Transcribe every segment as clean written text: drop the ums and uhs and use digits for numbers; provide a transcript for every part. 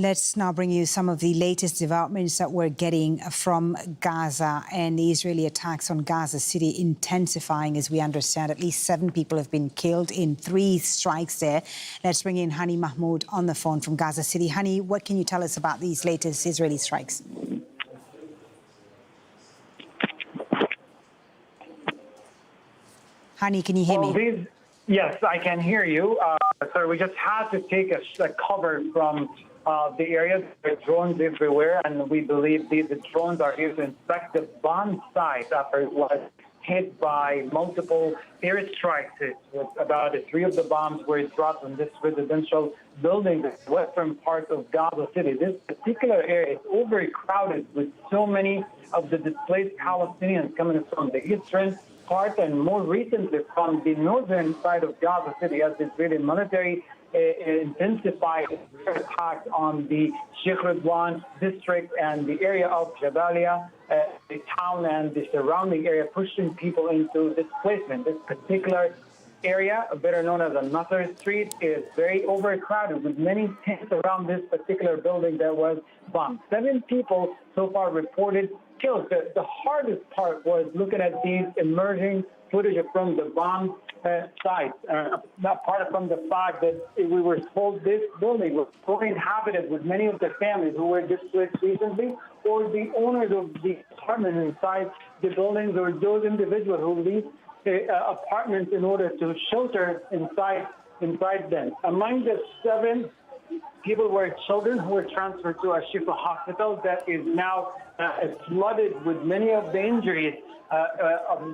Let's now bring you some of the latest developments that we're getting from Gaza and the Israeli attacks on Gaza City intensifying, as we understand. At least 7 people have been killed in 3 strikes there. Let's bring in Hani Mahmoud on the phone from Gaza City. Hani, what can you tell us about these latest Israeli strikes? Hani, can you hear me? Yes, I can hear you. So we just had to take a cover from the area. There are drones everywhere, and we believe the drones are here to inspect the bomb site after it was hit by multiple airstrikes. It was about 3 of the bombs were dropped on this residential building, the western part of Gaza City. This particular area is overcrowded with so many of the displaced Palestinians coming from the eastern part and more recently from the northern side of Gaza City, as the Israeli military intensified attacks on the Sheikh Ridwan district and the area of Jabalia, the town and the surrounding area, pushing people into displacement. This particular area, better known as another street, is very overcrowded with many tents around this particular building that was bombed. 7 people so far reported killed. The hardest part was looking at these emerging footage from the bomb site, apart from the fact that we were told this building was fully inhabited with many of the families who were displaced recently, or the owners of the apartment inside the buildings, or those individuals who leased apartments in order to shelter inside them. Among the 7 people were children who were transferred to a Shifa hospital that is now flooded with many of the injuries,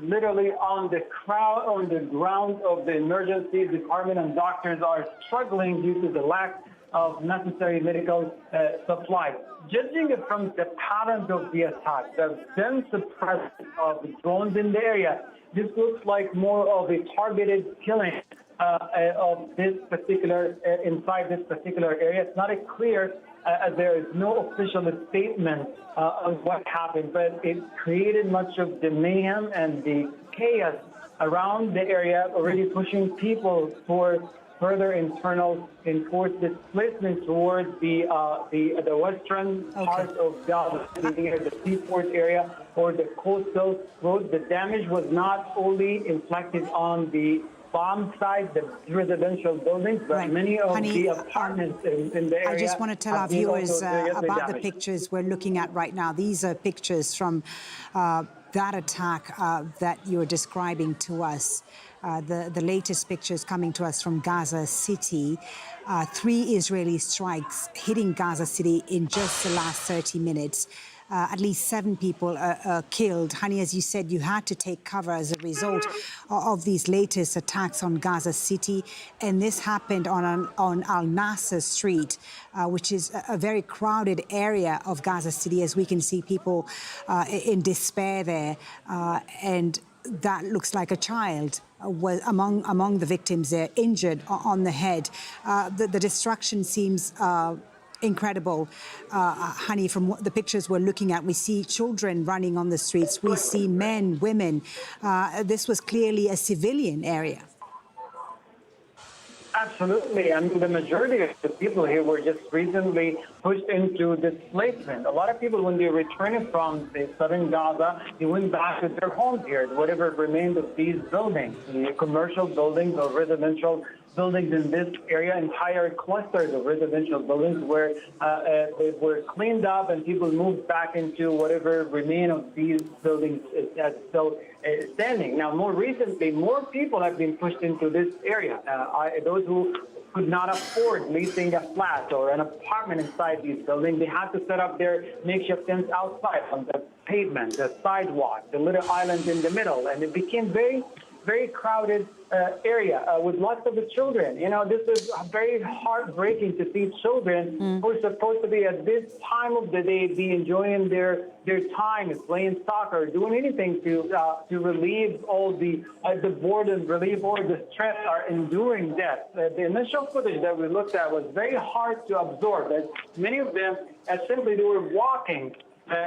literally on the ground of the emergency department, and doctors are struggling due to the lack of necessary medical supplies. Judging it from the patterns of the attack, the dense presence of drones in the area, this looks like more of a targeted killing of this particular inside this particular area. It's not clear, as there is no official statement on what happened, but it created much of the mayhem and the chaos around the area, already pushing people for further internal enforced displacement towards the western part of Gaza City, near the seaport area or the coastal road. The damage was not only inflicted on the bomb site, the residential buildings, but many of the apartments in the area. I just want to tell our viewers about the pictures we're looking at right now. These are pictures from that attack that you're describing to us. The latest pictures coming to us from Gaza City. 3 Israeli strikes hitting Gaza City in just the last 30 minutes. At least 7 people killed. Hani, as you said, you had to take cover as a result of these latest attacks on Gaza City. And this happened on Al Nasser Street, which is a very crowded area of Gaza City, as we can see people in despair there. And that looks like a child was among the victims there, injured on the head. The destruction seems incredible. Hani, from the pictures we're looking at, we see children running on the streets. We see men, women. This was clearly a civilian area. Absolutely. I mean, the majority of the people here were just recently pushed into displacement. A lot of people, when they returned from the southern Gaza, they went back to their homes here, whatever remained of these buildings, the commercial buildings or residential buildings in this area. Entire clusters of residential buildings where they were cleaned up and people moved back into whatever remain of these buildings is still standing. Now, more recently, more people have been pushed into this area. Those who could not afford leasing a flat or an apartment inside these buildings, they had to set up their makeshift tents outside on the pavement, the sidewalk, the little island in the middle, and it became very crowded area with lots of the children. You know, this is very heartbreaking to see children who are supposed to be at this time of the day be enjoying their time, playing soccer, doing anything to relieve all the boredom, relieve all the stress, are enduring death. The initial footage that we looked at was very hard to absorb, as many of them, simply they were walking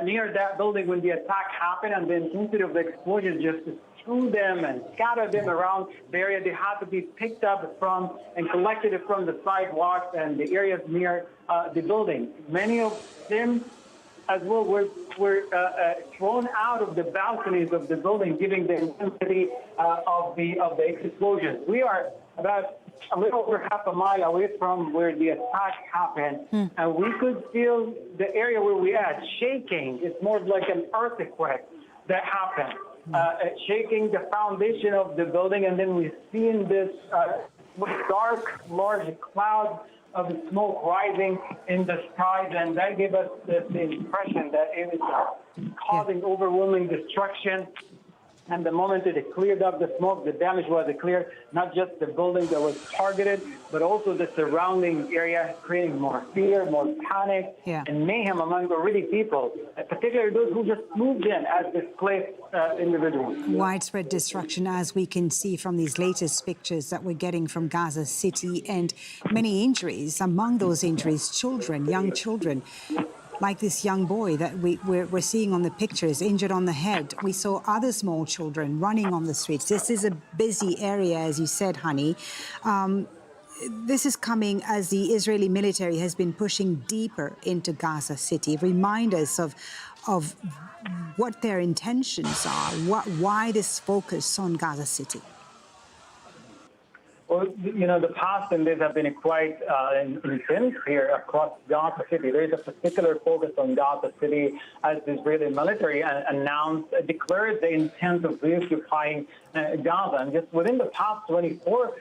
near that building when the attack happened, and the intensity of the explosion just threw them and scattered them around the area. They had to be picked up from and collected from the sidewalks and the areas near the building. Many of them as well were thrown out of the balconies of the building, giving the intensity of the explosions. We are about a little over half a mile away from where the attack happened, and we could feel the area where we are shaking. It's more like an earthquake that happened, shaking the foundation of the building, and then we've seen this dark, large cloud of smoke rising in the skies, and that gave us the impression that it was causing overwhelming destruction. And the moment that it cleared up the smoke, the damage was cleared, not just the building that was targeted, but also the surrounding area, creating more fear, more panic, and mayhem among already people, particularly those who just moved in as displaced individuals. Widespread destruction, as we can see from these latest pictures that we're getting from Gaza City, and many injuries. Among those injuries, children, young children. Like this young boy that we're seeing on the pictures, injured on the head. We saw other small children running on the streets. This is a busy area, as you said, Hani. This is coming as the Israeli military has been pushing deeper into Gaza City. Remind us of what their intentions are, why this focus on Gaza City. Well, the past and days have been quite intense here across Gaza City. There is a particular focus on Gaza City as the Israeli military declared the intent of reoccupying Gaza. And just within the past 24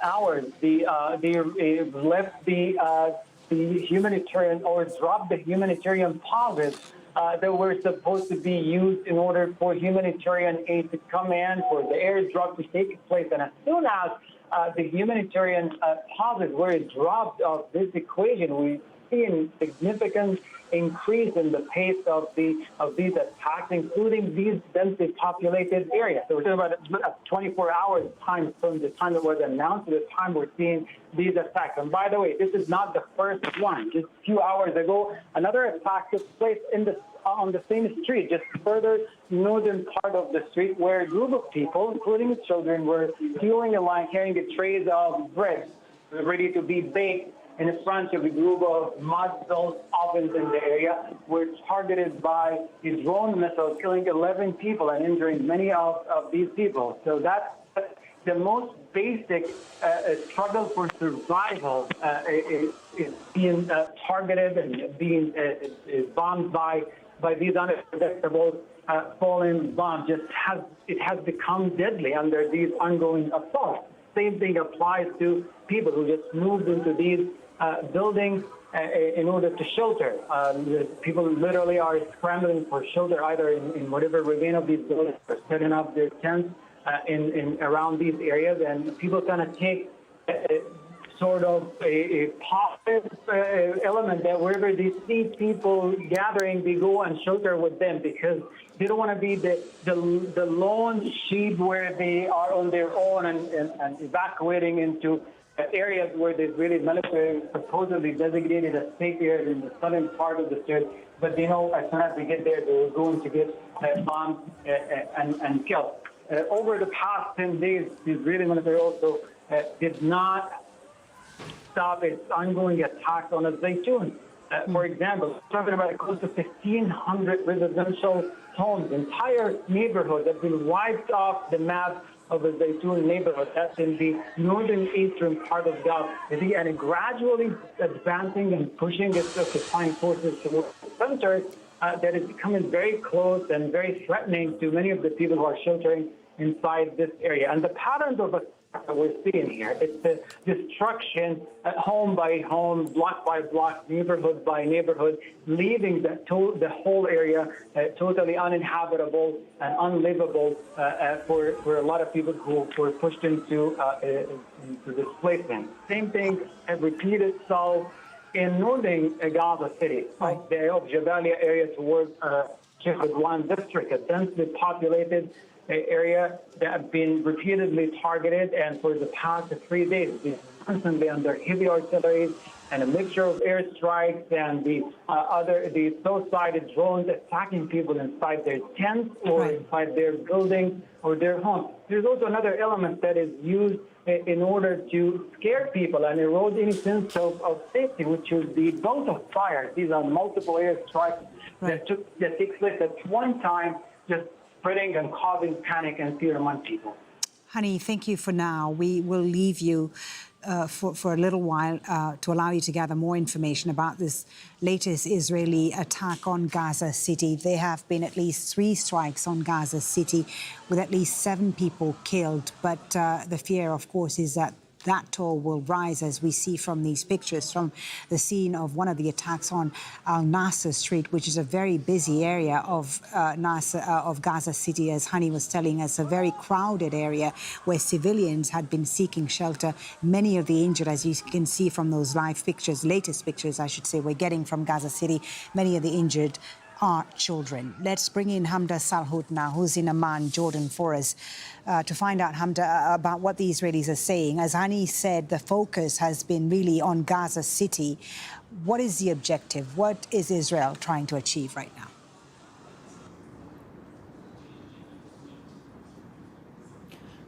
hours, they left the humanitarian, or dropped the humanitarian pauses that were supposed to be used in order for humanitarian aid to come in, for the airdrop to take place. And as soon as the humanitarian pauses were dropped of this equation, we see a significant increase in the pace of these attacks, including these densely populated areas. So we're talking about a 24 hours time from the time it was announced to the time we're seeing these attacks. And by the way, this is not the first one. Just a few hours ago, another attack took place on the same street, just further northern part of the street, where a group of people, including children, were queuing in line carrying the trays of bread ready to be baked in front of a group of mud-filled ovens in the area, were targeted by a drone missile, killing 11 people and injuring many of these people. So that's the most basic struggle for survival is being targeted and being bombed by these unpredictable falling bombs. It has become deadly under these ongoing assaults. Same thing applies to people who just moved into these buildings in order to shelter. People literally are scrambling for shelter, either in whatever remain of these buildings, or setting up their tents in around these areas. And people kind of take sort of a positive element that wherever they see people gathering, they go and shelter with them, because they don't want to be the lone sheep where they are on their own and evacuating into areas where the Israeli military supposedly designated as safe areas in the southern part of the state. But they know as soon as they get there, they're going to get bombed and killed. Over the past 10 days, the Israeli military also did not stop its ongoing attacks on Zaytun. For example, talking about close to 1,500 residential homes, entire neighborhoods have been wiped off the map of the Zaytun neighborhood. That's in the northern eastern part of Gaza City, and gradually advancing and pushing its occupying forces towards the center that is becoming very close and very threatening to many of the people who are sheltering inside this area. And the patterns of that we're seeing here, it's the destruction home by home, block by block, neighborhood by neighborhood, leaving the whole area totally uninhabitable and unlivable for a lot of people who were pushed into displacement. Same thing has repeated itself in northern Gaza City, the Jabalia area towards Kibbutz district, a densely populated area that have been repeatedly targeted, and for the past 3 days, been constantly under heavy artillery and a mixture of airstrikes and the suicide drones attacking people inside their tents or inside their buildings or their homes. There's also another element that is used in order to scare people and erode any sense of safety, which is the belt of fire. These are multiple airstrikes that take place at one time, just spreading and causing panic and fear among people. Hani, thank you for now. We will leave you for a little while to allow you to gather more information about this latest Israeli attack on Gaza City. There have been at least 3 strikes on Gaza City with at least 7 people killed. But the fear, of course, is that that toll will rise, as we see from these pictures from the scene of one of the attacks on Al Nasser Street, which is a very busy area of Gaza City, as Hani was telling us, a very crowded area where civilians had been seeking shelter. Many of the injured, as you can see from those live pictures, latest pictures, I should say, we're getting from Gaza City, many of the injured are children. Let's bring in Hamdah Salhut now, who's in Amman, Jordan, for us, to find out, Hamdah, about what the Israelis are saying. As Hani said, the focus has been really on Gaza City. What is the objective? What is Israel trying to achieve right now?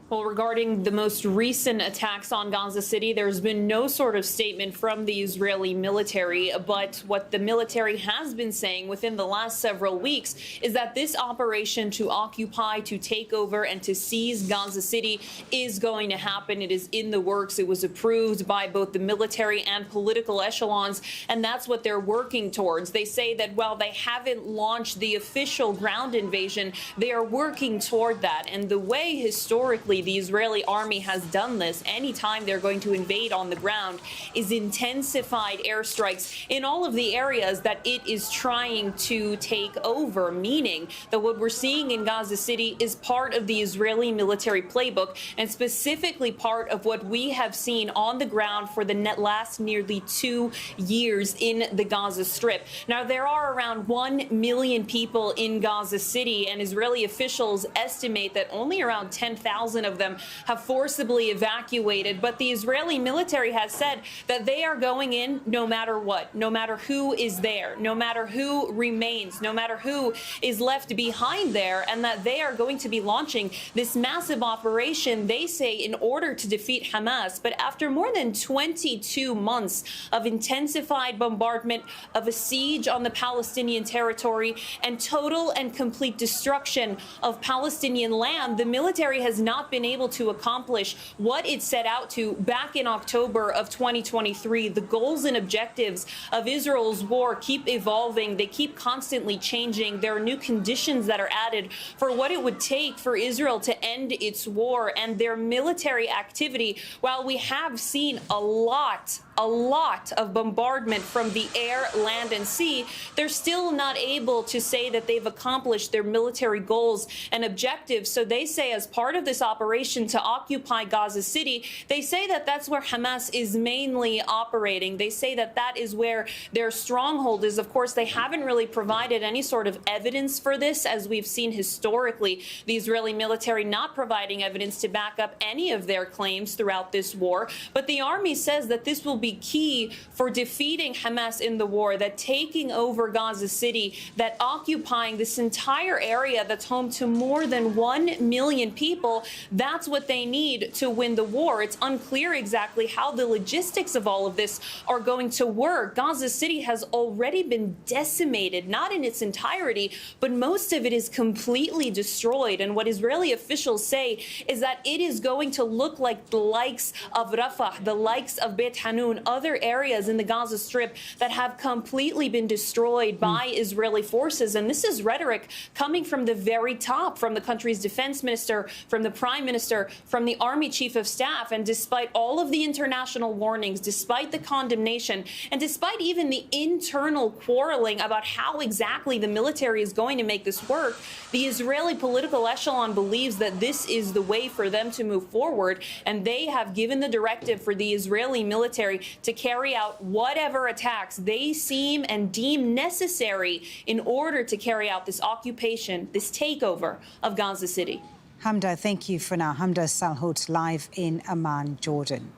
Well, regarding the most recent attacks on Gaza City, there's been no sort of statement from the Israeli military. But what the military has been saying within the last several weeks is that this operation to occupy, to take over, and to seize Gaza City is going to happen. It is in the works. It was approved by both the military and political echelons, and that's what they're working towards. They say that while they haven't launched the official ground invasion, they are working toward that. And the way historically the Israeli army has done this anytime they're going to invade on the ground is intensified airstrikes in all of the areas that it is trying to take over, meaning that what we're seeing in Gaza City is part of the Israeli military playbook and specifically part of what we have seen on the ground for the last nearly 2 years in the Gaza Strip. Now, there are around 1 million people in Gaza City, and Israeli officials estimate that only around 10,000 of them have forcibly evacuated. But the Israeli military has said that they are going in no matter what, no matter who is there, no matter who remains, no matter who is left behind there, and that they are going to be launching this massive operation, they say, in order to defeat Hamas. But after more than 22 months of intensified bombardment, of a siege on the Palestinian territory, and total and complete destruction of Palestinian land, the military has not been able to accomplish what it set out to back in October of 2023. The goals and objectives of Israel's war keep evolving. They keep constantly changing. There are new conditions that are added for what it would take for Israel to end its war and their military activity. While we have seen a lot of bombardment from the air, land, and sea, they're still not able to say that they've accomplished their military goals and objectives. So they say, as part of this operation to occupy Gaza City, they say that that's where Hamas is mainly operating. They say that that is where their stronghold is. Of course, they haven't really provided any sort of evidence for this, as we've seen historically, the Israeli military not providing evidence to back up any of their claims throughout this war. But the army says that this will be key for defeating Hamas in the war, that taking over Gaza City, that occupying this entire area that's home to more than 1 million people, that's what they need to win the war. It's unclear exactly how the logistics of all of this are going to work. Gaza City has already been decimated, not in its entirety, but most of it is completely destroyed. And what Israeli officials say is that it is going to look like the likes of Rafah, the likes of Beit Hanun, other areas in the Gaza Strip that have completely been destroyed by Israeli forces. And this is rhetoric coming from the very top, from the country's defense minister, from the prime minister, from the army chief of staff. And despite all of the international warnings, despite the condemnation, and despite even the internal quarreling about how exactly the military is going to make this work, the Israeli political echelon believes that this is the way for them to move forward. And they have given the directive for the Israeli military to carry out whatever attacks they seem and deem necessary in order to carry out this occupation, this takeover of Gaza City. Hamdah, thank you for now. Hamdah Salhut live in Amman, Jordan.